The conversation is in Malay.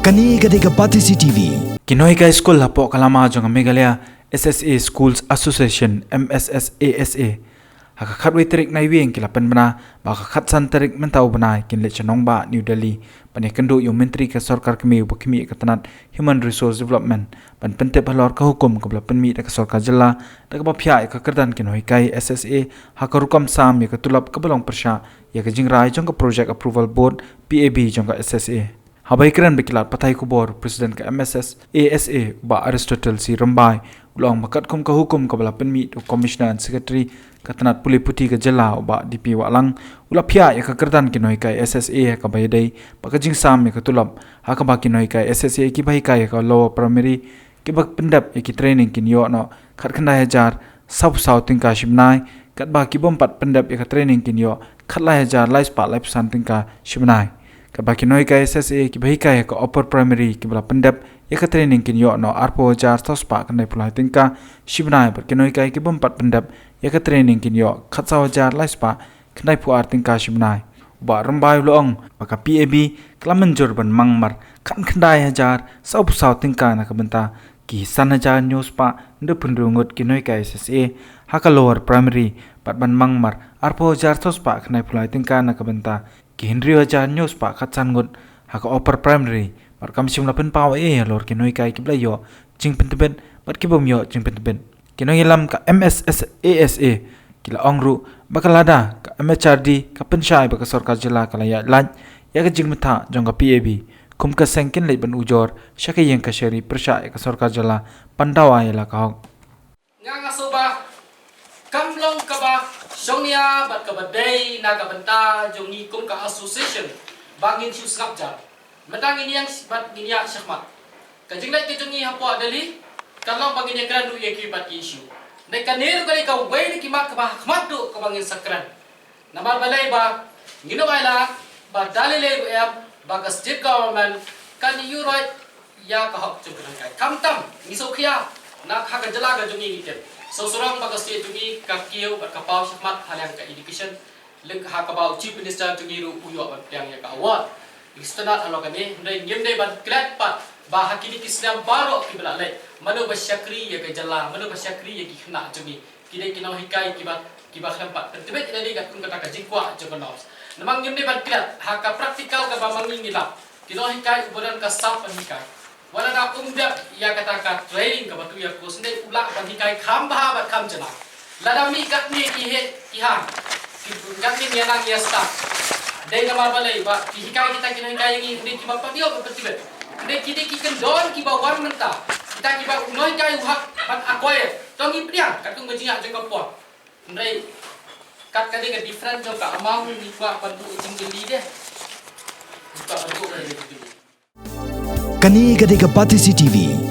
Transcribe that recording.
Kani gadega Pati CCTV. Kinoi ka school lapo kalama jong Meghalaya SSA Schools Association MSSASA. Haka khatwei tarik nai weng kilapan bana ba khat san tarik mentau bana kin le chanong ba New Delhi pane kendo yo menteri ka sarkar kemi bukmi ka tanat Human Resource Development ban pente balor ka hukum ka penmi ka sarkar jilla da ka phya ka kerdan kinoi kai SSA haka rukam sam ya ka tulap ka balong persha ya ka jingrai jong ka project approval board PAB jong ka SSA Habai keren bekilat patai kubor Presiden ke MSS ASA ba Aristotle si Rambai ulang makat kum ka hukum ka bala penmi to Commissioner and Secretary katanat puli puti ka jela ba DP walang ula phya ya ka kerdan kinoi kai SSA ka baydai ba ka jingsam ya ka tulap ha ka ba kinoi kai SSA ki bai kai ka lower primary ki bak pendap ya ki training kin yo no khat khanda hajar sub south ka shimnai kat ba ki bom pat pendap ya ka training kin yo khat la hajar life pa life something ka shimnai Kabaki noi ka SSA ki bahika ya ka upper primary ki bala pendap ya ka training kin yo no arpo jar tospa kan dai pulai tingka shibnai bar ki noi ka ki bompat pendap ya ka training kin yo khatsaw jar laispa kan dai pu ar tingka shibnai ba rambai loong maka PAB klamanjor ban mangmar kan khandai hajar sau saw tingka na ka benta ki san hajar news pa ndu pundungut ki noi ka SSA haka lower primary pat ban mangmar arpo jar tospa kan dai pulai tingka na ka benta ki Henry aja news pa katsan ngut haka upper primary par kam sim lapen paw lor ki noi kai ki blayo jing penteben pat ki bom yo jing penteben ki noi lam ka MSS ASA ki la ongru bakalada ka MHRD ka penshai ba ka sarkar jila kala ya lan ya ka jing mata jong ka PAB kum ka sengkin le ban ujor shaka yeng ka sheri persha ka sarkar jila pandawa ya la ka nga soba kamlong ka ba Sonia bat ka badai na ka benta jongi kum ka association bangin siu skap jar matang ini yang bat ginia syahmat ka jingnai ke jongi hapo adali kalau bangin yang kran du ye ki bat issue dai ka ner ka ka wei ki mak ka ba khmat du ka bangin sakran namar balai ba ngino baila ba dalile ba ka state government kan you right ya ka hak jongkan kai kamtam misokhiya na kha ka jala ka jongi ni So surang bagas dia jungi kakiu berkapau syahmat hal yang ke education leng hakabau chief minister jungi ru uyo yang ya ka award istanat alo kami ndai ngem ban klat pat ba hakini kislam baro ki belalai manu basyakri ya ke jala manu basyakri ya ki khna jungi kidai kinau hikai ki ba khlampat tebet ini kat kun kata ka jingkwa jogonos namang ngem ban klat haka praktikal ka ba mangi ngilap kinau hikai uburan ka sap hikai wala na umda ya kata ka training ka batu ya ko sendai ulak bagi kai khamba bat kham jana lada mi kat ni ki he ki ha ki kat ni yana ya sta dei na balai ba ki hikai kita ki kai ni ki ba patio ka petibet dei ki kan don ki ba war menta kita ki ba noi kai hak bat akoy to ngi priang kat tung bajinga jeng ka po dei kat ka de different jo ka amang ni ba bantu jing geli de ba bantu ka de Kani gadega Pati CCTV.